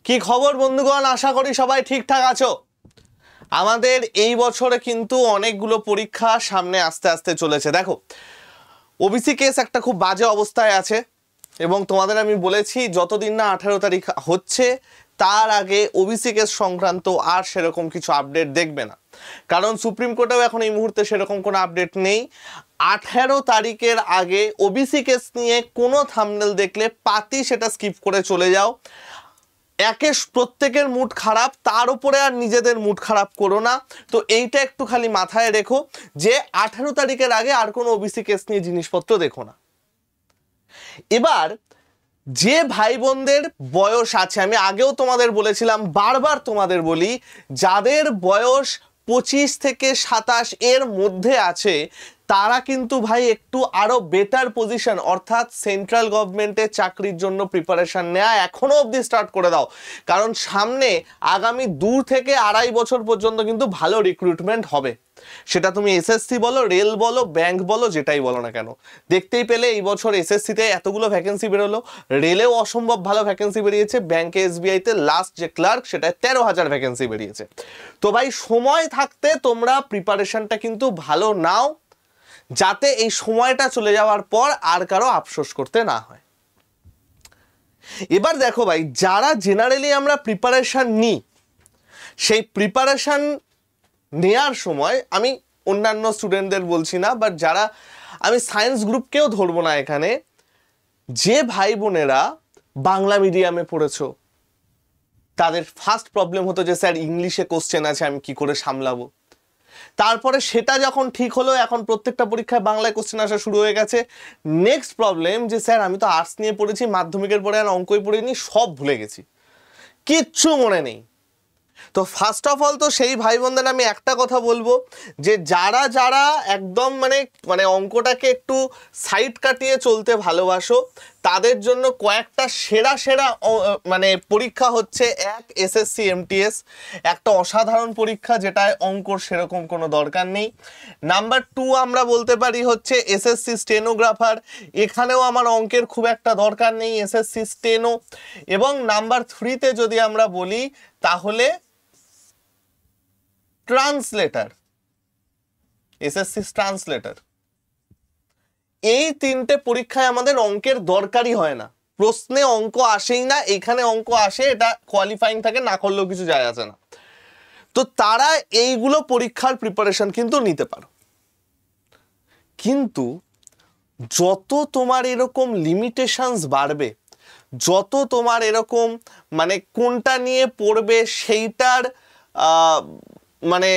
কি খবর বন্ধুগণ, আশা করি সবাই ঠিকঠাক আছো। আমাদের এই বছরে কিন্তু অনেকগুলো পরীক্ষা সামনে আস্তে আস্তে চলেছে। দেখো, ওবিসি কেস একটা খুব বাজে অবস্থায় আছে এবং তোমাদের আমি বলেছি যতদিন না 18 তারিখ হচ্ছে তার আগে ওবিসি কেস সংক্রান্ত আর সেরকম কিছু আপডেট দেখবে না, কারণ সুপ্রিম কোর্টেও এখন এই মুহূর্তে সেরকম কোনো আপডেট নেই। 18 তারিখের আগে ওবিসি কেস নিয়ে কোনো থাম্বনেল দেখলে পাতি সেটা স্কিপ করে চলে যাও। প্রত্যেকের মুড খারাপ, তার উপরে আর নিজেদের মুড খারাপ করো না। তো এইটা একটু খালি মাথায় রেখো যে 18 তারিখের আগে আর কোনো ওবিসি কেস নিয়ে জিনিসপত্র দেখো না। এবার যে ভাই বোনদের বয়স আছে, আমি আগেও তোমাদের বলেছিলাম, বারবার তোমাদের বলি, যাদের বয়স 25 থেকে 27 এর মধ্যে আছে তারা কিন্তু ভাই একটু আরো বেটার পজিশন, অর্থাৎ সেন্ট্রাল গভর্নমেন্টের চাকরির জন্য প্রিপারেশন নেওয়া এখনো অবধি স্টার্ট করে দাও, কারণ সামনে আগামী 2 থেকে 2.5 বছর পর্যন্ত কিন্তু ভালো রিক্রুটমেন্ট হবে। সেটা তুমি এসএসসি বলো, রেল বলো, ব্যাংক বলো, যেটাই বলো না কেন। দেখতেই পেলে এই বছর এসএসসিতে এতগুলো ভ্যাকেন্সি বেরোলো, রেলেও অসম্ভব ভালো ভ্যাকেন্সি বেরিয়েছে, ব্যাংকে এসবিআইতে লাস্ট যে ক্লার্ক সেটায় 13,000 ভ্যাকেন্সি বেরিয়েছে। তো ভাই সময় থাকতে তোমরা প্রিপারেশনটা কিন্তু ভালো নাও, যাতে এই সময়টা চলে যাওয়ার পর আর কারো আফসোস করতে না হয়। এবার দেখো ভাই, যারা জেনারেলি আমরা প্রিপারেশন নিই, সেই প্রিপারেশন নেয়ার সময় আমি অন্যান্য স্টুডেন্টদের বলছি না, বাট যারা, আমি সায়েন্স গ্রুপকেও ধরবো না এখানে, যে ভাই বোনেরা বাংলা মিডিয়ামে পড়েছো তাদের ফার্স্ট প্রবলেম হতো যে স্যার ইংলিশে কোশ্চেন আছে, আমি কি করে সামলাবো। তারপরে সেটা যখন ঠিক হলো, এখন প্রত্যেকটা পরীক্ষায় বাংলায় কোশ্চেন আসা শুরু হয়ে গেছে। নেক্সট প্রবলেম যে স্যার আমি তো আর্টস নিয়ে পড়েছি, মাধ্যমিকের পরে আর অঙ্কই পড়িনি, সব ভুলে গেছি, কিচ্ছু মনে নেই। তো ফার্স্ট অফ অল তো সেই ভাই বোনদের আমি একটা কথা বলবো যে যারা যারা একদম মানে অঙ্কটাকে একটু সাইড কাটিয়ে চলতে ভালোবাসো, তাদের জন্য কয়েকটা সেরা সেরা মানে পরীক্ষা হচ্ছে। এক, এসএসসি এমটিএস, একটা অসাধারণ পরীক্ষা যেটায় অঙ্কর সেরকম কোনো দরকার নেই। নাম্বার 2 আমরা বলতে পারি হচ্ছে এসএসসি স্টেনোগ্রাফার, এখানেও আমার অঙ্কের খুব একটা দরকার নেই, এসএসসি স্টেনো। এবং নাম্বার 3তে যদি আমরা বলি তাহলে ট্রান্সলেটর, এসএসসি ট্রান্সলেটর। এই 3টে পরীক্ষায় আমাদের অঙ্কের দরকারই হয় না, প্রশ্নে অঙ্ক আসেই না। এখানে অঙ্ক আসে, এটা কোয়ালিফাইং থাকে, না করলেও কিছু যায় আসে না। তো তারা এইগুলো পরীক্ষার প্রিপারেশন কিন্তু নিতে পারো। কিন্তু যত তোমার এরকম লিমিটেশনস বাড়বে, যত তোমার এরকম মানে কোনটা নিয়ে পড়বে সেইটার মানে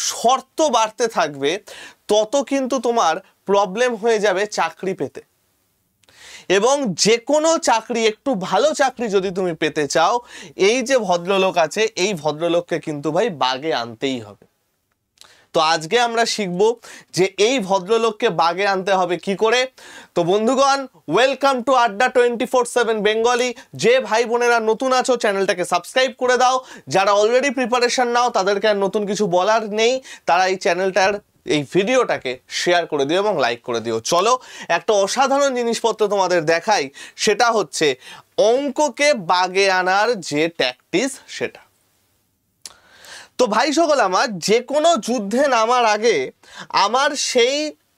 শর্ত বাড়তে থাকবে, তত কিন্তু তোমার প্রবলেম হয়ে যাবে চাকরি পেতে। এবং যে কোনো চাকরি, একটু ভালো চাকরি যদি তুমি পেতে চাও, এই যে ভদ্রলোক আছে, এই ভদ্রলোককে কিন্তু ভাই বাগে আনতেই হবে। তো আজকে আমরা শিখবো যে এই ভদ্রলোককে বাগে আনতে হবে কি করে। তো বন্ধুগণ, ওয়েলকাম টু আড্ডা 24/7 বেঙ্গলি। যে ভাই বোনেরা নতুন আছো চ্যানেলটাকে সাবস্ক্রাইব করে দাও, যারা অলরেডি প্রিপারেশন নাও তাদেরকে আর নতুন কিছু বলার নেই, তারা এই চ্যানেলটার এই ভিডিওটাকে শেয়ার করে দিও এবং লাইক করে দিও। চলো একটা অসাধারণ জিনিসপত্র তোমাদের দেখাই, সেটা হচ্ছে অঙ্ককে বাগে আনার যে ট্যাকটিস সেটা। তো ভাই সকল আমার, যে কোনো যুদ্ধে নামার আগে আমার সেই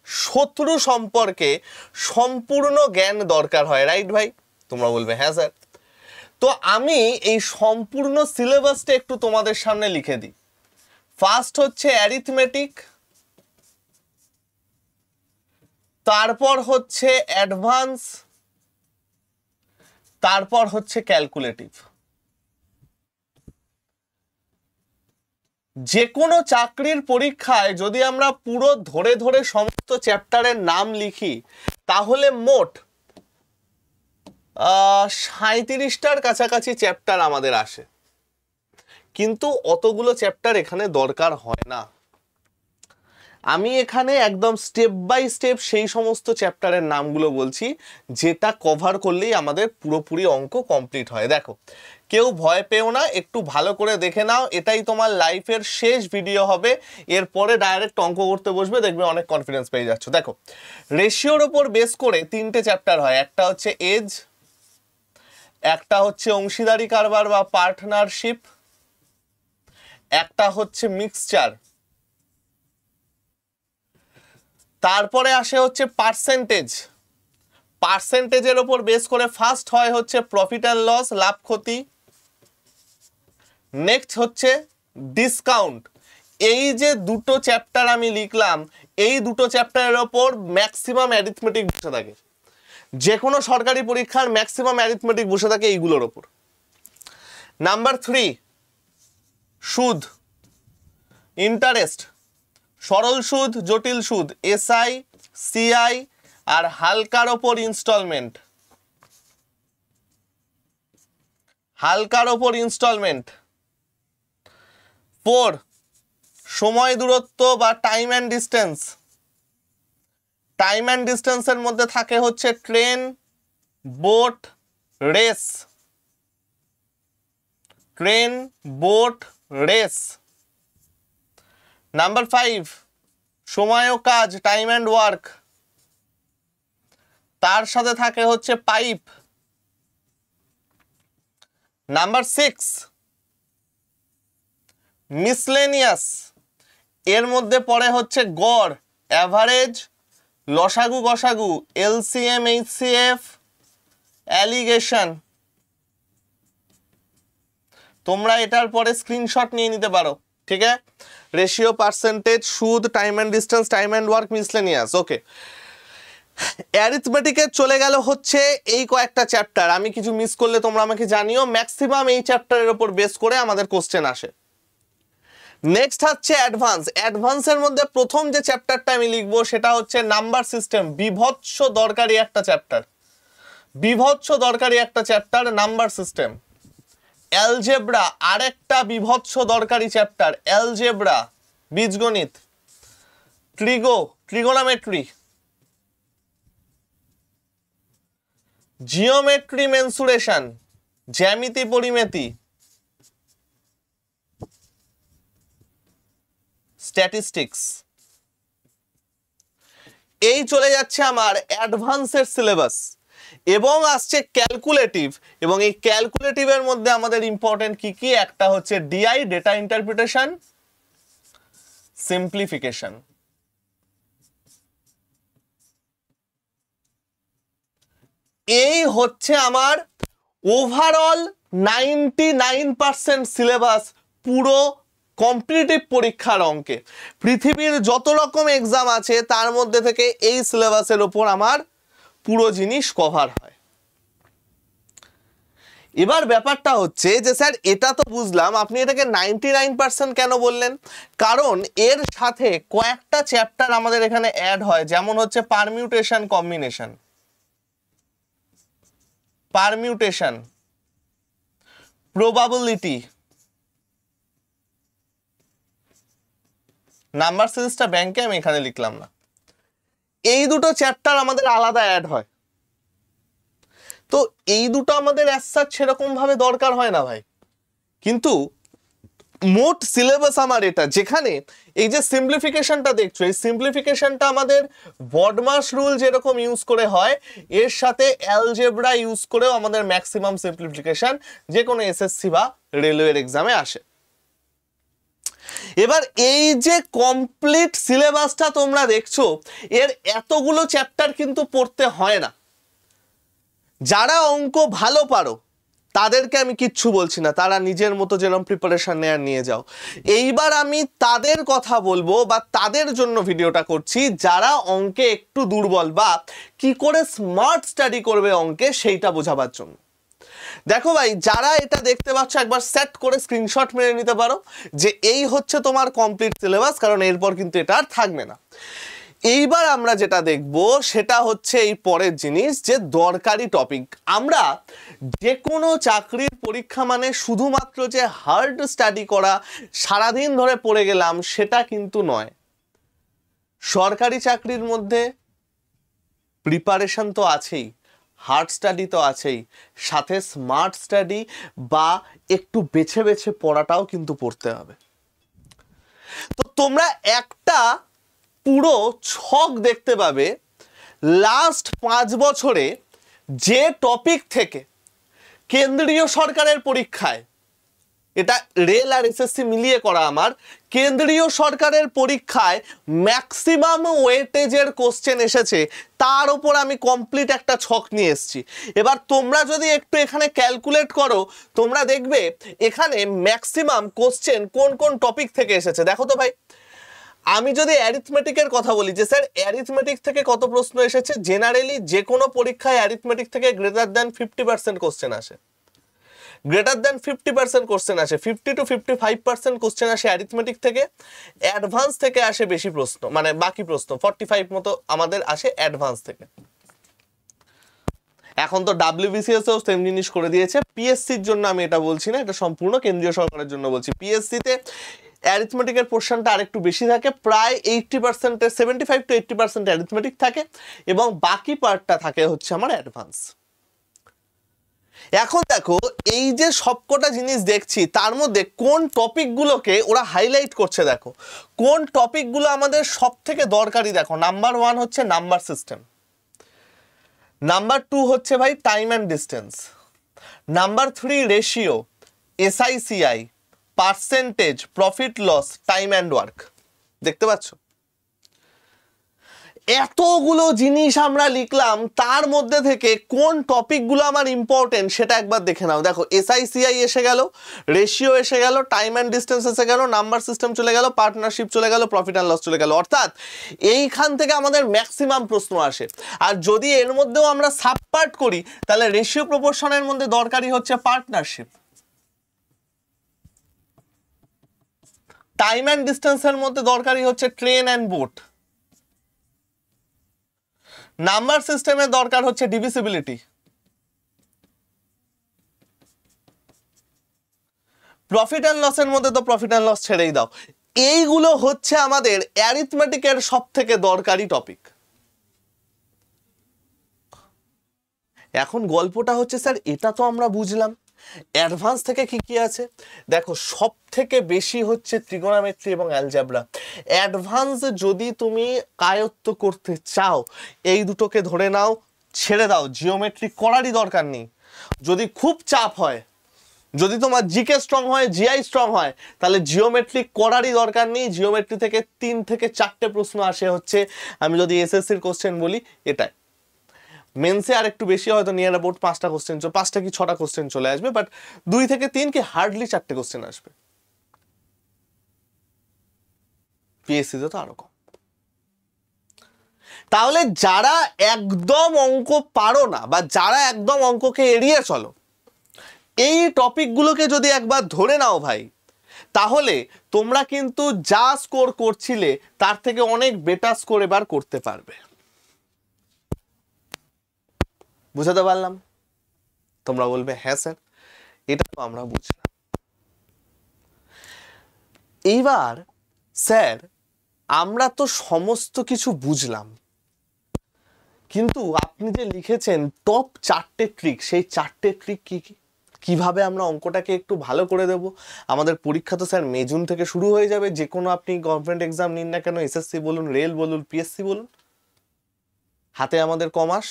শত্রু সম্পর্কে সম্পূর্ণ জ্ঞান দরকার হয়, রাইট ভাই? তোমরা বলবে হ্যাঁ স্যার। তো আমি এই সম্পূর্ণ সিলেবাসটা একটু তোমাদের সামনে লিখে দিই। ফার্স্ট হচ্ছে অ্যারিথমেটিক, তারপর হচ্ছে অ্যাডভান্স, তারপর হচ্ছে ক্যালকুলেটিভ। যে কোনো চাকরির পরীক্ষায় যদি আমরা পুরো ধরে ধরে সমস্ত চ্যাপ্টারের নাম লিখি, তাহলে মোট 37টার কাছাকাছি চ্যাপ্টার আমাদের আসে। কিন্তু অতগুলো চ্যাপ্টার এখানে দরকার হয় না। আমি এখানে একদম স্টেপ বাই স্টেপ সেই সমস্ত চ্যাপ্টারের নামগুলো বলছি, যেটা কভার করলেই আমাদের পুরোপুরি অঙ্ক কমপ্লিট হয়। দেখো, কেউ ভয় পেও না, একটু ভালো করে দেখে নাও, এটাই তোমার লাইফের শেষ ভিডিও হবে। এরপরে ডাইরেক্ট অঙ্ক করতে বসবে, দেখবে অনেক কনফিডেন্স পেয়ে যাচ্ছ। দেখো, রেশিওর ওপর বেস করে 3টে চ্যাপ্টার হয়। একটা হচ্ছে এজ, একটা হচ্ছে অংশীদারি কারবার বা পার্টনারশিপ, একটা হচ্ছে মিক্সচার, তারপরে আসে হচ্ছে পার্সেন্টেজ। পার্সেন্টেজের ওপর বেস করে ফার্স্ট হয় হচ্ছে প্রফিট অ্যান্ড লস, লাভ ক্ষতি। নেক্সট হচ্ছে ডিসকাউন্ট। এই যে দুটো চ্যাপ্টার আমি লিখলাম, এই দুটো চ্যাপ্টারের ওপর ম্যাক্সিমাম অ্যারিথমেটিক বসে থাকে, যে কোনো সরকারি পরীক্ষার ম্যাক্সিমাম অ্যারিথমেটিক বসে থাকে এইগুলোর ওপর। নাম্বার 3 সুদ, ইন্টারেস্ট, সরল সুদ, জটিল সুদ, এসআই, সিআই আর হালকার ওপর ইনস্টলমেন্ট। হালকার ওপর ইনস্টলমেন্ট। 4 সময় দূরত্ব বা time and distance. Time and ডিস্টেন্সের মধ্যে থাকে হচ্ছে train, boat, race. Train, boat, race. Number 5 সময় ও কাজ, টাইম অ্যান্ড ওয়ার্ক। তার সাথে থাকে হচ্ছে পাইপ। Number 6 miscellaneous. এর মধ্যে পড়ে হচ্ছে গড়, অ্যাভারেজ, লসাগু গসাগু, এলসিএম, এইচসিএফ, অ্যালিগেশন। তোমরা এটার পরে স্ক্রিনশট নিয়ে নিতে পারো, ঠিক আছে? রেশিও, পার্সেন্টেজ, সুদ, time and distance, time and work, miscellaneous. Okay, অ্যারিথমেটিকে চলে গেল হচ্ছে এই কয়েকটা চ্যাপ্টার। আমি কিছু মিস করলে তোমরা আমাকে জানিও। ম্যাক্সিমাম এই চ্যাপ্টারের উপর বেস করে আমাদের কোশ্চেন আসে। নেক্সট হচ্ছে অ্যাডভান্স। অ্যাডভান্সের মধ্যে প্রথম যে চ্যাপ্টারটা আমি লিখবো সেটা হচ্ছে নাম্বার সিস্টেম। বিভৎস দরকারি একটা চ্যাপ্টার, বিভৎস দরকারি একটা চ্যাপ্টার নাম্বার সিস্টেম। অ্যালজেব্রা আরেকটা বিভৎস দরকারি চ্যাপ্টার, অ্যালজেব্রা বীজগণিত। ট্রিগোনোমেট্রি, জিওমেট্রি, মেনসুরেশন, জ্যামিতি, পরিমিতি, স্ট্যাটিস্টিক্স। এই চলে যাচ্ছে আমার অ্যাডভান্সের সিলেবাস। এবং আসছে ক্যালকুলেটিভ, এবং এই ক্যালকুলেটিভের মধ্যে আমাদের ইম্পর্টেন্ট কি কি? একটা হচ্ছে ডিআই, ডেটা ইন্টারপ্রিটেশন, সিম্পলিফিকেশন। এই হচ্ছে আমার ওভারঅল 99% সিলেবাস পুরো কম্পিটিটিভ পরীক্ষার অঙ্কে। পৃথিবীর যত রকম এক্সাম আছে তার মধ্যে থেকে এই সিলেবাসের ওপর আমার পুরো জিনিস কভার হয়। এবার ব্যাপারটা হচ্ছে যে স্যার এটা তো বুঝলাম, আপনি এটাকে 99% কেন বললেন? কারণ এর সাথে কয়েকটা চ্যাপ্টার আমাদের এখানে অ্যাড হয়, যেমন হচ্ছে permutation, combination, permutation, probability. Number সিরিজটা ব্যাংকে আমি এখানে লিখলাম না। এই দুটো চ্যাপ্টার আমাদের আলাদা অ্যাড হয়। তো এই দুটো আমাদের অ্যাজ সেরকম ভাবে দরকার হয় না ভাই, কিন্তু মোট সিলেবাস আমার এটা, যেখানে এই যে সিম্পলিফিকেশনটা দেখছো, এই সিম্পলিফিকেশনটা আমাদের বডমাস রুল যেরকম ইউজ করে হয়, এর সাথে অ্যালজেব্রা ইউজ করেও আমাদের ম্যাক্সিমাম সিম্পলিফিকেশন যে কোনো এসএসসি বা রেলওয়ের এক্সামে আসে। এবার এই যে কমপ্লিট সিলেবাসটা তোমরা দেখছো, এর এতগুলো চ্যাপ্টার কিন্তু পড়তে হয় না। যারা অঙ্ক ভালো পারো তাদেরকে আমি কিচ্ছু বলছি না, তারা নিজের মতো যেরকম প্রিপারেশন নিয়ে যাও। এইবার আমি তাদের কথা বলবো বা তাদের জন্য ভিডিওটা করছি যারা অঙ্কে একটু দুর্বল বা কি করে স্মার্ট স্টাডি করবে অঙ্কে সেইটা বোঝাবার জন্য। দেখো ভাই, যারা এটা দেখতে পাচ্ছ একবার সেট করে স্ক্রিনশট মেরে নিতে পারো যে এই হচ্ছে তোমার কমপ্লিট সিলেবাস, কারণ এরপর কিন্তু এটা আর থাকবে না। এইবার আমরা যেটা দেখব সেটা হচ্ছে এই পরের জিনিস, যে দরকারি টপিক। আমরা যে কোনো চাকরির পরীক্ষা মানে শুধুমাত্র যে হার্ড স্টাডি করা, সারাদিন ধরে পড়ে গেলাম, সেটা কিন্তু নয়। সরকারি চাকরির মধ্যে প্রিপারেশন তো আছেই, হার্ড স্টাডি তো আছেই, সাথে স্মার্ট স্টাডি বা একটু বেছে বেছে পড়াটাও কিন্তু পড়তে হবে। তো তোমরা একটা পুরো ছক দেখতে পাবে লাস্ট 5 বছরে যে টপিক থেকে কেন্দ্রীয় সরকারের পরীক্ষায়, এটা রেল আর এসএসসি মিলিয়ে করা আমার, কেন্দ্রীয় সরকারের পরীক্ষায় ম্যাক্সিমাম ওয়েটেজের কোশ্চেন এসেছে, তার উপর আমি কমপ্লিট একটা ছক নিয়ে এসেছি। এবার তোমরা যদি একটু এখানে ক্যালকুলেট করো, তোমরা দেখবে এখানে ম্যাক্সিমাম কোশ্চেন কোন কোন টপিক থেকে এসেছে। দেখো তো ভাই, আমি যদি অ্যারিথমেটিকের কথা বলি যে স্যার অ্যারিথমেটিক থেকে কত প্রশ্ন এসেছে, জেনারেলি যে কোনো পরীক্ষায় অ্যারিথমেটিক থেকে গ্রেটার দ্যান 50% কোশ্চেন আসে, গ্রেটার দ্যান 50% কোশ্চেন আসে, 50 to 55% কোশ্চেন আসে অ্যারিথমেটিক থেকে। অ্যাডভান্স থেকে আসে বেশি প্রশ্ন, মানে বাকি প্রশ্ন 45 মতো আমাদের আসে অ্যাডভান্স থেকে। এখন তো WBCS এও সেম জিনিস করে দিয়েছে। পিএসসির জন্য আমি এটা বলছি না, এটা সম্পূর্ণ কেন্দ্রীয় সরকারের জন্য বলছি। পিএসসিতে অ্যারিথমেটিকের পোর্শনটা আরেকটু বেশি থাকে, প্রায় 80%, 75 to 80% অ্যারিথমেটিক থাকে, এবং বাকি পার্টটা থাকে হচ্ছে আমার অ্যাডভান্স। এখন দেখো এই যে সবকটা জিনিস দেখছি, তার মধ্যে কোন টপিকগুলোকে ওরা হাইলাইট করছে, দেখো কোন টপিকগুলো আমাদের সব থেকে দরকারি। দেখো নাম্বার 1 হচ্ছে নাম্বার সিস্টেম, নাম্বার 2 হচ্ছে ভাই time and distance, number 3 ratio, SICI, percentage, profit loss, time and work. দেখতে পাচ্ছ এতগুলো জিনিস আমরা লিখলাম, তার মধ্যে থেকে কোন টপিকগুলো আমার ইম্পর্টেন্ট সেটা একবার দেখে নাও। দেখো SICI এসে গেল, রেশিও এসে গেল, টাইম অ্যান্ড ডিস্টেন্স এসে গেল, নাম্বার সিস্টেম চলে গেল, পার্টনারশিপ চলে গেল, প্রফিট অ্যান্ড লস চলে গেল। অর্থাৎ এইখান থেকে আমাদের ম্যাক্সিমাম প্রশ্ন আসে। আর যদি এর মধ্যেও আমরা সাব পার্ট করি, তাহলে রেশিও প্রপোর্শনের মধ্যে দরকারি হচ্ছে পার্টনারশিপ, টাইম অ্যান্ড ডিস্টেন্সের মধ্যে দরকারি হচ্ছে ট্রেন অ্যান্ড বোট, নাম্বার সিস্টেমের দরকার হচ্ছে ডিভিসিবিলিটি, প্রফিট অ্যান্ড লসের মধ্যে তো প্রফিট অ্যান্ড লস ছেড়েই দাও। এইগুলো হচ্ছে আমাদের অ্যারিথমেটিকের সব থেকে দরকারি টপিক। এখন গল্পটা হচ্ছে স্যার এটা তো আমরা বুঝলাম, অ্যাডভান্স থেকে কি কি আছে। দেখো সব থেকে বেশি হচ্ছে ত্রিগোনোমেট্রি এবং অ্যালজেব্রা। অ্যাডভান্স যদি তুমি আয়ত্ত করতে চাও, এই দুটোকে ধরে নাও, ছেড়ে দাও, জিওমেট্রি করারই দরকার নেই। যদি খুব চাপ হয়, যদি তোমার জিকে স্ট্রং হয়, জিআই স্ট্রং হয়, তাহলে জিওমেট্রি করারই দরকার নেই। জিওমেট্রি থেকে 3 থেকে 4টে প্রশ্ন আসে হচ্ছে, আমি যদি এসএসসির কোশ্চেন বলি এটাই। মেন্সে আর একটু বেশি হয়তো নিয়ার অ্যাবাউট 5টা কোশ্চেন, 5টা কি 6টা কোশ্চেন চলে আসবে, বাট 2 থেকে 3 কি হার্ডলি 4টে কোশ্চেন আসবে। পিএসসিতে তো আরো কম। তাহলে যারা একদম অঙ্ক পারো না, বা যারা একদম অঙ্ককে এড়িয়ে চলো, এই টপিকগুলোকে যদি একবার ধরে নাও ভাই, তাহলে তোমরা কিন্তু যা স্কোর করছিলে তার থেকে অনেক বেটার স্কোর এবার করতে পারবে। বুঝাতে পারলাম? তোমরা বলবে হ্যাঁ স্যার, এটা তো আমরা বুঝলাম। এইবার স্যার আমরা তো সমস্ত কিছু বুঝলাম, কিন্তু আপনি যে লিখেছেন টপ 4টে ট্রিক, সেই 4টে ট্রিক কি কি, কিভাবে আমরা অঙ্কটাকে একটু ভালো করে দেব? আমাদের পরীক্ষা তো স্যার মে জুন থেকে শুরু হয়ে যাবে, যে কোনো আপনি গভর্নমেন্ট এক্সাম নিন না কেন, এসএসসি বলুন, রেল বলুন, পিএসসি বলুন, হাতে আমাদের ক মাস,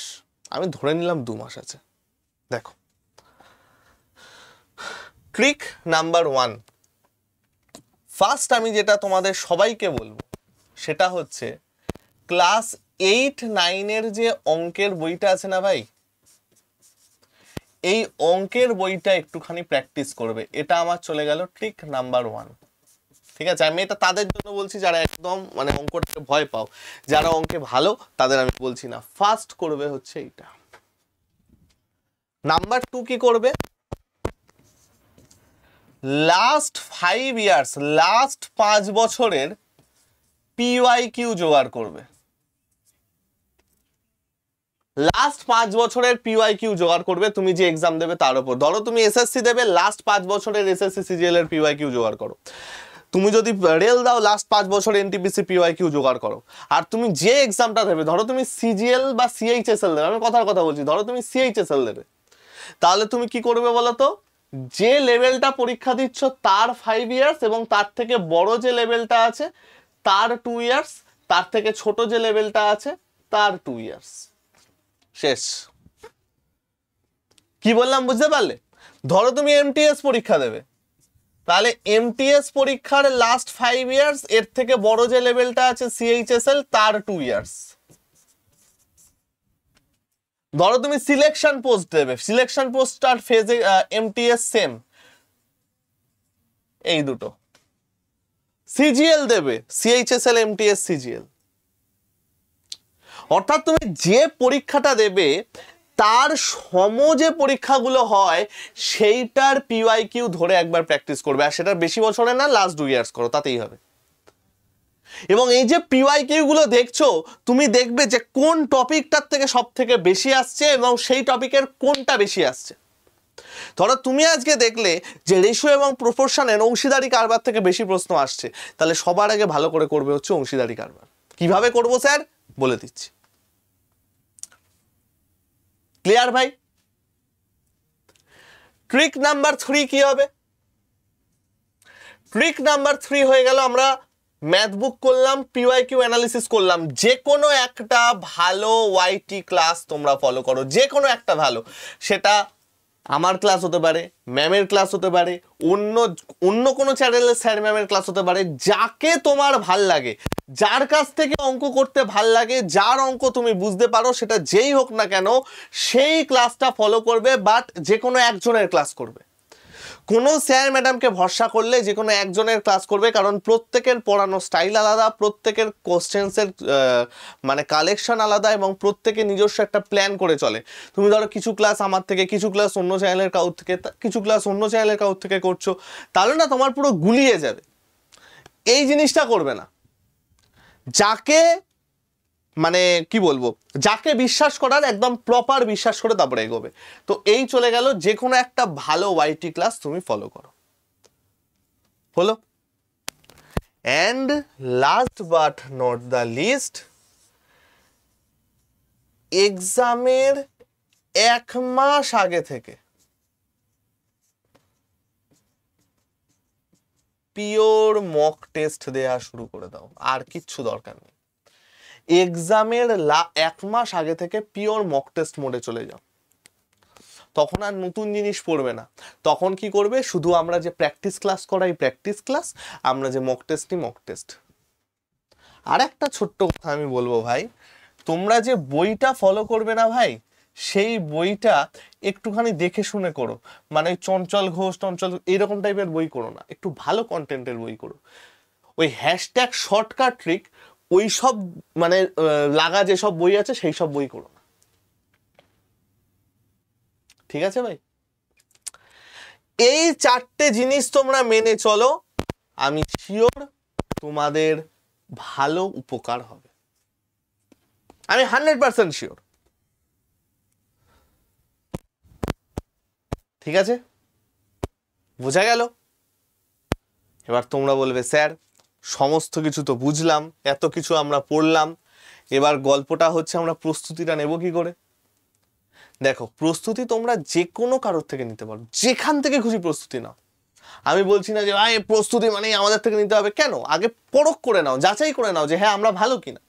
আমি ধরে নিলাম 2 মাস আছে। দেখো ট্রিক নাম্বার 1, ফার্স্ট আমি যেটা তোমাদের সবাইকে বলবো সেটা হচ্ছে ক্লাস 8-9 যে অঙ্কের বইটা আছে না ভাই, এই অঙ্কের বইটা একটুখানি প্র্যাকটিস করবে। এটা আমার চলে গেল ট্রিক নাম্বার 1। ঠিক আছে, আমি এটা তাদের জন্য বলছি যারা একদম মানে অঙ্কটাকে ভয় পাও, যারা অঙ্কে ভালো তাদের আমি বলছি না। ফার্স্ট করবে হচ্ছে এইটা। নাম্বার 2 কি করবে, লাস্ট 5 ইয়ার্স, লাস্ট 5 বছরের PYQ জোগাড় করবে। লাস্ট 5 বছরের PYQ জোগাড় করবে, তুমি যে এক্সাম দেবে তার উপর। ধরো তুমি এসএসসি দেবে, লাস্ট 5 বছরের এসএসসি সিজিএল এর PYQ জোগাড় করো। তুমি যদি রেল দাও, লাস্ট 5 বছর এনটিপিসি PYQ জোগাড় করো। আর তুমি যে এক্সামটা দেবে, ধরো তুমি সিজিএল বা সিএইচএসএল দেবে, আমি কথার কথা বলছি, ধরো তুমি সিএইচএসএল দেবে, তাহলে তুমি কি করবে বলো তো, যে লেভেলটা পরীক্ষা দিচ্ছ তার 5 ইয়ার্স, এবং তার থেকে বড় যে লেভেলটা আছে তার 2 ইয়ার্স, তার থেকে ছোট যে লেভেলটা আছে তার 2 ইয়ার্স। শেষ। কি বললাম বুঝতে পারলে? ধরো তুমি এমটিএস পরীক্ষা দেবে, তাহলে এমটিএস পরীক্ষার লাস্ট 5 ইয়ার্স, এর থেকে বড় যে লেভেলটা আছে সিএইচএসএল তার 2 ইয়ার্স। ধরো তুমি সিলেকশন পোস্ট দেবে, সিলেকশন পোস্ট আর ফেজে এমটিএস সেম, এই দুটো। সিজিএল দেবে, সিএইচএসএল এমটিএস সিজিএল। অর্থাৎ তুমি যে পরীক্ষাটা দেবে তার যে পরীক্ষাগুলো হয় সেইটার পিওয়াইকিউ ধরে একবার প্র্যাকটিস করবে, আর সেটা বেশি বছরে না, লাস্ট 2 ইয়ার্স করো, তাতেই হবে। এবং এই যে পিওয়াইকিউ গুলো দেখছো, তুমি দেখবে যে কোন টপিকটার থেকে সব থেকে বেশি আসছে এবং সেই টপিকের কোনটা বেশি আসছে। ধরো তুমি আজকে দেখলে যে রেশিও এবং প্রপোর্শনের অংশীদারি কারবার থেকে বেশি প্রশ্ন আসছে, তাহলে সবার আগে ভালো করে করবে হচ্ছে অংশীদারি কারবার। কিভাবে করবো স্যার বলে দিচ্ছি, ক্লিয়ার ভাই? ট্রিক নাম্বার 3 কি হবে? ট্রিক নাম্বার 3 হয়ে গেল, আমরা ম্যাথ বুক করলাম, পিওয়াইকিউ অ্যানালিসিস করলাম। যে কোনো একটা ভালো ওয়াইটি ক্লাস তোমরা ফলো করো, যে কোনো একটা ভালো, সেটা আমার ক্লাস হতে পারে, ম্যামের ক্লাস হতে পারে, অন্য কোনো চ্যানেলের স্যার ম্যামের ক্লাস হতে পারে, যাকে তোমার ভাল লাগে, যার কাছ থেকে অঙ্ক করতে ভাল লাগে, যার অঙ্ক তুমি বুঝতে পারো, সেটা যেই হোক না কেন সেই ক্লাসটা ফলো করবে, বাট যে কোনো একজনের ক্লাস করবে। কোনো স্যার ম্যাডামকে ভরসা করলে যে কোনো একজনের ক্লাস করবে, কারণ প্রত্যেকের পড়ানো স্টাইল আলাদা, প্রত্যেকের কোশ্চেন্সের মানে কালেকশন আলাদা, এবং প্রত্যেকে নিজস্ব একটা প্ল্যান করে চলে। তুমি ধরো কিছু ক্লাস আমার থেকে, কিছু ক্লাস অন্য চ্যানেলের কাউর থেকে, কিছু ক্লাস অন্য চ্যানেলের কাউর থেকে করছো, তাহলে না তোমার পুরো গুলিয়ে যাবে। এই জিনিসটা করবে না। যাকে মানে কি বলবো, যাকে বিশ্বাস করার একদম প্রপার বিশ্বাস করে তারপরে এগোবে। তো এই চলে গেল, যে কোনো একটা ভালো ওয়াইটি ক্লাস তুমি ফলো করো, হলো। And last but not the least, এক্সামের 1 মাস আগে থেকে পিওর মক টেস্ট দেয়া শুরু করে দাও, আর কিচ্ছু দরকার নেই। এক্সামের 1 মাস আগে থেকে পিওর মক টেস্ট মোডে চলে যাও, তখন আর নতুন জিনিস পড়বে না। তখন কি করবে, শুধু আমরা যে প্র্যাকটিস ক্লাস করাই প্র্যাকটিস ক্লাস, আমরা যে মক টেস্ট নিই মক টেস্ট। আর একটা ছোট্ট কথা আমি বলবো ভাই, তোমরা যে বইটা ফলো করবে না ভাই, সেই বইটা একটুখানি দেখে শুনে করো। মানে চঞ্চল ঘোষ এইরকম টাইপের বই করো না, একটু ভালো কন্টেন্টের বই করো। ওই হ্যাশট্যাগ শর্টকাট ট্রিক ওই সব মানে লাগা যেসব বই আছে সেই সব বই করো না, ঠিক আছে ভাই? এই 4টে জিনিস তোমরা মেনে চলো, আমি শিওর তোমাদের ভালো উপকার হবে, আমি 100% শিওর। ঠিক আছে, বোঝা গেল? এবার তোমরা বলবে স্যার সমস্ত কিছু তো বুঝলাম, এত কিছু আমরা পড়লাম, এবার গল্পটা হচ্ছে আমরা প্রস্তুতিটা নেব কি করে? দেখো, প্রস্তুতি তোমরা যে কোনো কারোর থেকে নিতে পারো, যেখান থেকে খুশি প্রস্তুতি নাও। আমি বলছি না যে ভাই প্রস্তুতি মানে আমাদের থেকে নিতে হবে, কেন? আগে পরখ করে নাও, যাচাই করে নাও যে হ্যাঁ আমরা ভালো কিনা।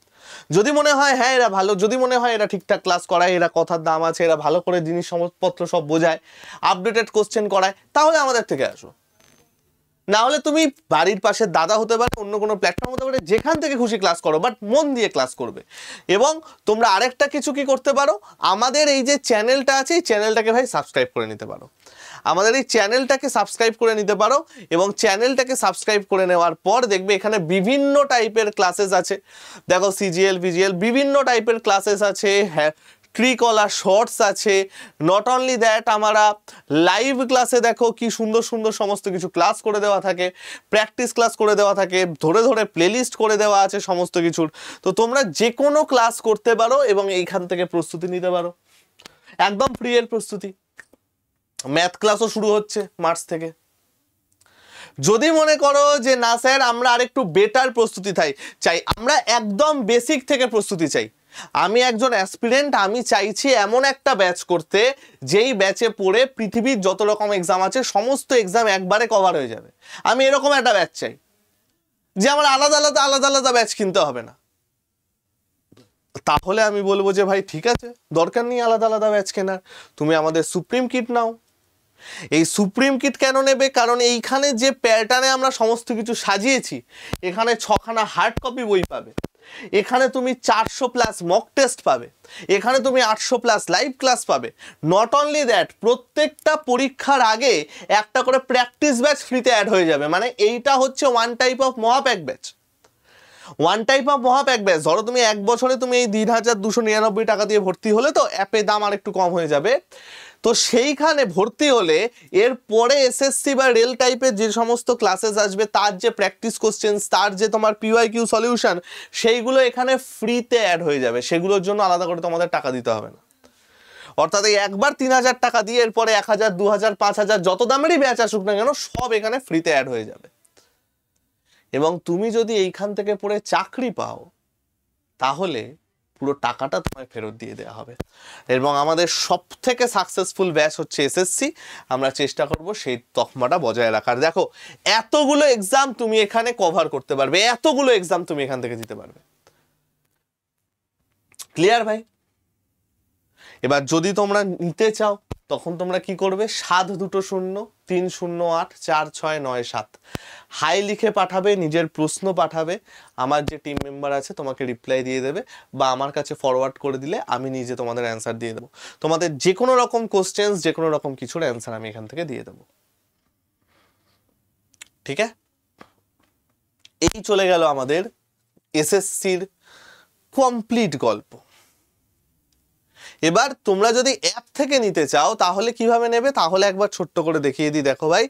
যদি মনে হয় হ্যাঁ এরা ভালো, যদি মনে হয় এরা ঠিকঠাক ক্লাস করায়, এরা কথার দাম আছে, এরা ভালো করে জিনিসপত্র সব বোঝায়, আপডেটেড কোশ্চেন করায়, তাহলে আমাদের থেকে আসো। না হলে তুমি বাড়ির পাশে দাদা হতে পারে, অন্য কোনো প্ল্যাটফর্ম হতে পারে, যেখান থেকে খুশি ক্লাস করো, বাট মন দিয়ে ক্লাস করবে। এবং তোমরা আরেকটা কিছু কি করতে পারো, আমাদের এই যে চ্যানেলটা আছে এই চ্যানেলটাকে ভাই সাবস্ক্রাইব করে নিতে পারো, আমাদের এই চ্যানেলটাকে সাবস্ক্রাইব করে নিতে পারো। এবং চ্যানেলটাকে সাবস্ক্রাইব করে নেওয়ার পর দেখবে এখানে বিভিন্ন টাইপের ক্লাসেস আছে। দেখো সিজিএল ভিজিএল বিভিন্ন টাইপের ক্লাসেস আছে, হ্যাঁ ট্রিকলার শর্টস আছে। নট অনলি দ্যাট, আমরা লাইভ ক্লাসে দেখো কি সুন্দর সুন্দর সমস্ত কিছু ক্লাস করে দেওয়া থাকে, প্র্যাকটিস ক্লাস করে দেওয়া থাকে, ধরে ধরে প্লেলিস্ট করে দেওয়া আছে সমস্ত কিছুর। তো তোমরা যে কোনো ক্লাস করতে পারো এবং এইখান থেকে প্রস্তুতি নিতে পারো, একদম ফ্রি এর প্রস্তুতি। ম্যাথ ক্লাসও শুরু হচ্ছে মার্চ থেকে। যদি মনে করো যে না স্যার আমরা আরেকটু বেটার প্রস্তুতি চাই, আমরা একদম বেসিক থেকে প্রস্তুতি চাই, আমি একজন অ্যাসপিরেন্ট, আমি চাইছি এমন একটা ব্যাচ করতে যেই ব্যাচে পড়ে পৃথিবীর যত রকম এক্সাম আছে সমস্ত এক্সাম একবারে কভার হয়ে যাবে, আমি এরকম একটা ব্যাচ চাই যে আমার আলাদা আলাদা আলাদা ব্যাচ কিনতে হবে না। তাহলে আমি বলবো যে ভাই ঠিক আছে, দরকার নেই আলাদা আলাদা ব্যাচ কেনার, তুমি আমাদের সুপ্রিম কিট নাও। এই সুপ্রিম কিট কেন নেবে? কারণ এইখানে যে প্যাটার্নে আমরা সমস্ত কিছু সাজিয়েছি, এখানে 6খানা হার্ড কপি বই পাবে, এখানে তুমি 400+ মক টেস্ট পাবে, এখানে তুমি 800+ লাইভ ক্লাস পাবে। নট অনলি দ্যাট, প্রত্যেকটা পরীক্ষার আগে একটা করে প্র্যাকটিস ব্যাচ ফ্রিতে অ্যাড হয়ে যাবে। মানে এইটা হচ্ছে one type of মহাপ্যাক batch. One type of মহাপ্যাক batch. ধরো তুমি 1 বছরে তুমি এই 3299 টাকা দিয়ে ভর্তি হলে, তো অ্যাপে দাম আর একটু কম হয়ে যাবে। তো সেইখানে ভর্তি হলে এরপরে এসএসসি বা রেল টাইপের যে সমস্ত ক্লাসেস আসবে, তার যে প্র্যাকটিস কোশ্চেন্স, তার যে তোমার পিওয়াইকিউ সলিউশন, সেইগুলো এখানে ফ্রিতে অ্যাড হয়ে যাবে। সেগুলোর জন্য আলাদা করে তোমাদের টাকা দিতে হবে না। অর্থাৎ এই একবার 3000 টাকা দিয়ে এরপরে 1000, 2000, 5000 যত দামেরই ব্যাচ আসুক না কেন, সব এখানে ফ্রিতে অ্যাড হয়ে যাবে। এবং তুমি যদি এইখান থেকে পড়ে চাকরি পাও, তাহলে পুরো টাকাটা তোমায় ফেরত দিয়ে দেওয়া হবে। এবং আমাদের সব থেকে সাকসেসফুল ব্যাচ হচ্ছে এসএসসি। আমরা চেষ্টা করব সেই তকমাটা বজায় রাখার। দেখো, এতগুলো এক্সাম তুমি এখানে কভার করতে পারবে, এতগুলো এক্সাম তুমি এখান থেকে দিতে পারবে। ক্লিয়ার ভাই? এবার যদি তোমরা নিতে চাও, তখন তোমরা কি করবে? 72030084697 হাই লিখে পাঠাবে, নিজের প্রশ্ন পাঠাবে, আমার যে টিম মেম্বার আছে তোমাকে রিপ্লাই দিয়ে দেবে, বা আমার কাছে ফরওয়ার্ড করে দিলে আমি নিজে তোমাদের অ্যান্সার দিয়ে দেবো। তোমাদের যে কোনো রকম কোশ্চেন্স, যে কোনো রকম কিছুর অ্যান্সার আমি এখান থেকে দিয়ে দেবো। ঠিক আছে? এই চলে গেল আমাদের এসএসসির কমপ্লিট গল্প। এবার তোমরা যদি অ্যাপ থেকে নিতে চাও, তাহলে কিভাবে নেবে? তাহলে একবার ছোট্ট করে দেখিয়ে দিই। দেখো ভাই,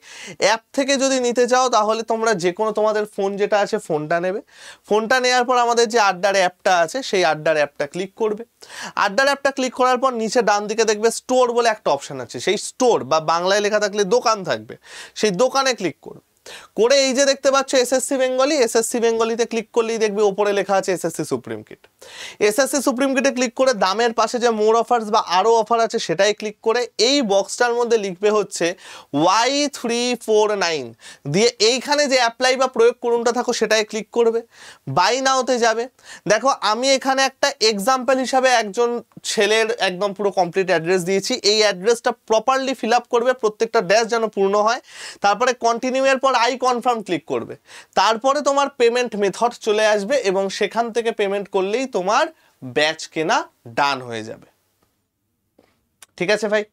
অ্যাপ থেকে যদি নিতে চাও, তাহলে তোমরা যে কোনো তোমাদের ফোন যেটা আছে, ফোনটা নেবে। ফোনটা নেওয়ার পর আমাদের যে আড্ডার অ্যাপটা আছে, সেই আড্ডার অ্যাপটা ক্লিক করবে। আড্ডার অ্যাপটা ক্লিক করার পর নিচে ডান দিকে দেখবে স্টোর বলে একটা অপশান আছে। সেই স্টোর, বা বাংলায় লেখা থাকলে দোকান থাকবে, সেই দোকানে ক্লিক করবে। করে এই যে দেখতে পাচ্ছ এসএসসি বেঙ্গলি, এসএসসি বেঙ্গলিতে ক্লিক করলেই দেখবে ওপরে লেখা আছে SSC supreme kit. SSC supreme কিটে ক্লিক করে দামের পাশে যে মোর অফার্স বা আরও অফার আছে, সেটাই ক্লিক করে এই বক্সটার মধ্যে লিখবে হচ্ছে Y349 দিয়ে এইখানে যে অ্যাপ্লাই বা প্রয়োগ করুনটা থাকো, সেটাই ক্লিক করবে। বাই নাওতে যাবে। দেখো, আমি এখানে একটা এক্সাম্পল হিসাবে একজন ছেলের একদম পুরো কমপ্লিট অ্যাড্রেস দিয়েছি। এই অ্যাড্রেসটা প্রপারলি ফিল আপ করবে, প্রত্যেকটা ড্যাশ যেন পূর্ণ হয়। তারপরে কন্টিনিউ এর পর আই কনফার্ম ক্লিক করবে। তারপরে তোমার পেমেন্ট মেথড চলে আসবে, এবং সেখান থেকে পেমেন্ট করলেই তোমার ব্যাচ কেনা ডান হয়ে যাবে। ঠিক আছে ভাই?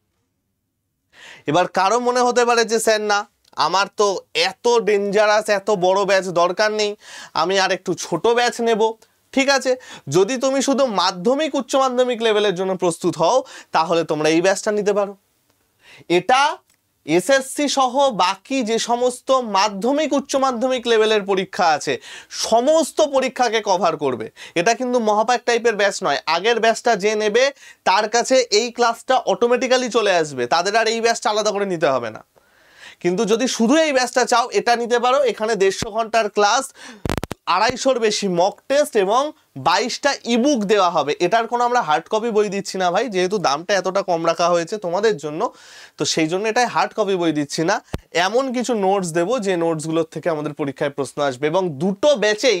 এবার কারো মনে হতে পারে যে স্যার না, আমার তো এত ডেঞ্জারাস এত বড় ব্যাচ দরকার নেই, আমি আর একটু ছোট ব্যাচ নেব। ঠিক আছে, যদি তুমি শুধু মাধ্যমিক উচ্চ মাধ্যমিক লেভেলের জন্য প্রস্তুত হও, তাহলে তোমরা এই ব্যাচটা নিতে পারো। এটা এসএসসি সহ বাকি যে সমস্ত মাধ্যমিক উচ্চ মাধ্যমিক লেভেলের পরীক্ষা আছে, সমস্ত পরীক্ষাকে কভার করবে। এটা কিন্তু মহাপ্যাক টাইপের ব্যাচ নয়। আগের ব্যাচটা যে নেবে, তার কাছে এই ক্লাসটা অটোমেটিক্যালি চলে আসবে, তাদের আর এই ব্যাচটা আলাদা করে নিতে হবে না। কিন্তু যদি শুধু এই ব্যাচটা চাও, এটা নিতে পারো। এখানে 150 ঘন্টার ক্লাস, 250-র বেশি মক টেস্ট এবং 22টা ইবুক দেওয়া হবে। এটার কোনো আমরা হার্ড কপি বই দিচ্ছি না ভাই, যেহেতু দামটা এতটা কম রাখা হয়েছে তোমাদের জন্য, তো সেই জন্য এটাই হার্ড কপি বই দিচ্ছি না। এমন কিছু নোটস দেবো যে নোটসগুলোর থেকে আমাদের পরীক্ষায় প্রশ্ন আসবে, এবং দুটো ব্যাচেই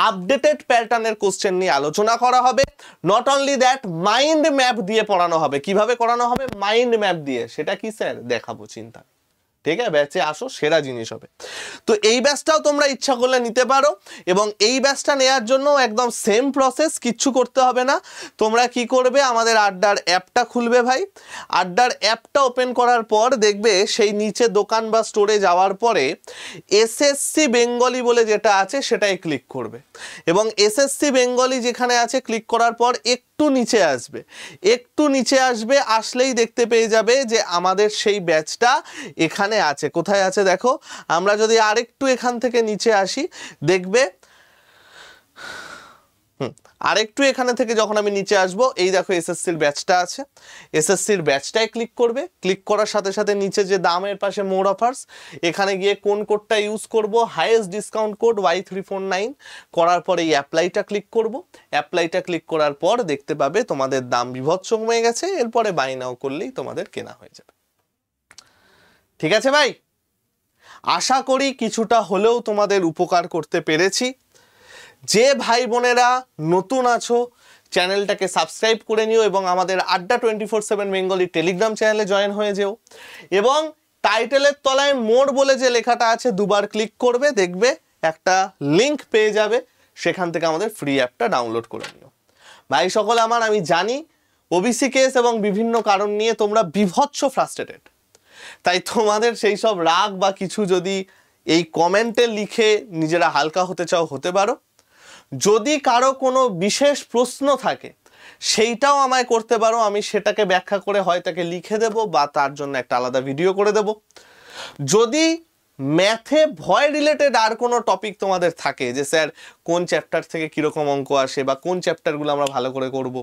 আপডেটেড প্যাটার্নের কোশ্চেন নিয়ে আলোচনা করা হবে। Not only that, mind map দিয়ে পড়ানো হবে। কিভাবে করানো হবে? মাইন্ড ম্যাপ দিয়ে। সেটা কি স্যার? দেখাবো, চিন্তা। ঠিক আছে, ব্যাচে আসো, সেরা জিনিস হবে। তো এই ব্যাচটাও তোমরা ইচ্ছা করলে নিতে পারো, এবং এই ব্যাচটা নেওয়ার জন্য একদম সেম প্রসেস, কিচ্ছু করতে হবে না। তোমরা কি করবে? আমাদের আড্ডার অ্যাপটা খুলবে ভাই। আড্ডার অ্যাপটা ওপেন করার পর দেখবে সেই নিচে দোকান বা স্টোরে যাওয়ার পরে এসএসসি বেঙ্গলি বলে যেটা আছে, সেটাই ক্লিক করবে। এবং এসএসসি বেঙ্গলি যেখানে আছে, ক্লিক করার পর একটু নিচে আসবে। একটু নিচে আসবে, আসলেই দেখতে পেয়ে যাবে যে আমাদের সেই ব্যাচটা এখানে আছে। কোথায় আছে দেখো, আমরা যদি আরেকটু এখান থেকে নিচে আসি, দেখবে আরেকটু এখানে থেকে যখন আমি নিচে আসবো, এই দেখো এসএসসির ব্যাচটা আছে। এসএসসির ব্যাচটাই ক্লিক করবে। ক্লিক করার সাথে সাথে নিচে যে দামের পাশে মোর অফার্স, এখানে গিয়ে কোন কোডটা ইউজ করব, হাইয়েস্ট ডিসকাউন্ট কোড Y349 করার পরে এই অ্যাপ্লাইটা ক্লিক করব। অ্যাপ্লাইটা ক্লিক করার পর দেখতে পাবে তোমাদের দাম বিভৎস কমে গেছে। এরপরে বাই নাও করলেই তোমাদের কেনা হয়ে যাবে। ঠিক আছে ভাই? আশা করি কিছুটা হলেও তোমাদের উপকার করতে পেরেছি। যে ভাই বোনেরা নতুন আছো, চ্যানেলটাকে সাবস্ক্রাইব করে নিও, এবং আমাদের আড্ডা 24/7 বেঙ্গলি টেলিগ্রাম চ্যানেলে জয়েন হয়ে যেও। এবং টাইটেলের তলায় মোর বলে যে লেখাটা আছে দুবার ক্লিক করবে, দেখবে একটা লিংক পেয়ে যাবে, সেখান থেকে আমাদের ফ্রি অ্যাপটা ডাউনলোড করে নিও। ভাই সকল আমার, আমি জানি ওবিসি কেস এবং বিভিন্ন কারণ নিয়ে তোমরা বিভৎস ফ্রাস্ট্রেটেড, তাই তোমাদের সেই সব রাগ বা কিছু যদি এই কমেন্টে লিখে নিজেরা হালকা হতে চাও হতে পারো। যদি কারো কোনো বিশেষ প্রশ্ন থাকে সেইটাও আমায় করতে পারো, আমি সেটাকে ব্যাখ্যা করে হয় তাকে লিখে দেব বা তার জন্য একটা আলাদা ভিডিও করে দেব। যদি ম্যাথে ভয় রিলেটেড আর কোনো টপিক তোমাদের থাকে যে স্যার কোন চ্যাপ্টার থেকে কীরকম অঙ্ক আসে বা কোন চ্যাপ্টারগুলো আমরা ভালো করে করব,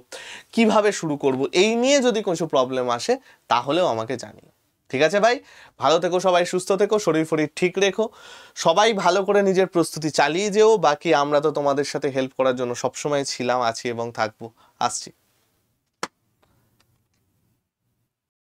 কিভাবে শুরু করব, এই নিয়ে যদি কিছু প্রবলেম আসে তাহলেও আমাকে জানিও। ঠিক আছে ভাই, ভালো থেকো সবাই, সুস্থ থেকো, শরীর ফরীর ঠিক রেখো, সবাই ভালো করে নিজের প্রস্তুতি চালিয়ে যেও। বাকি আমরা তো তোমাদের সাথে হেল্প করার জন্য সবসময় ছিলাম, আছি এবং থাকবো। আসছি।